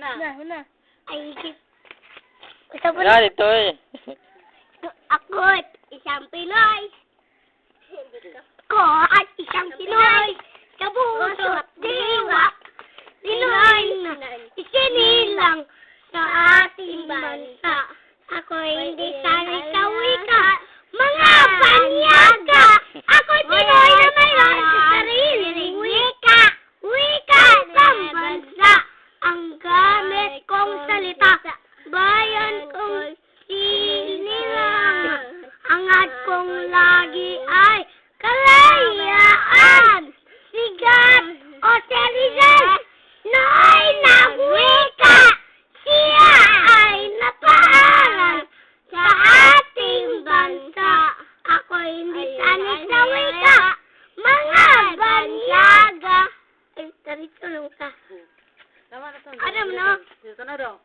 Una. Ay, Yan, ito eh. ako't isang Pinoy. Ko at isang Pinoy. Sa puso't diwa. Pinoy na isinilang sa ating bansa. Ako'y hindi sanay sa wika. Mga banyaga! Ako'y Pinoy na mayroon sa sariling wika. Wika ng bansa. Ang gamit kong salita. Bayan kong sinilang. Angat kong lagi ay kalayaan. Sigat o Rizal na ay nagwika. Siya ay napaaral sa ating bansa. Ako'y hindi sanay sa wika. Mga banyaga. Ay, tarito lang ka. Tama na to. Alam mo, no? Ito na daw.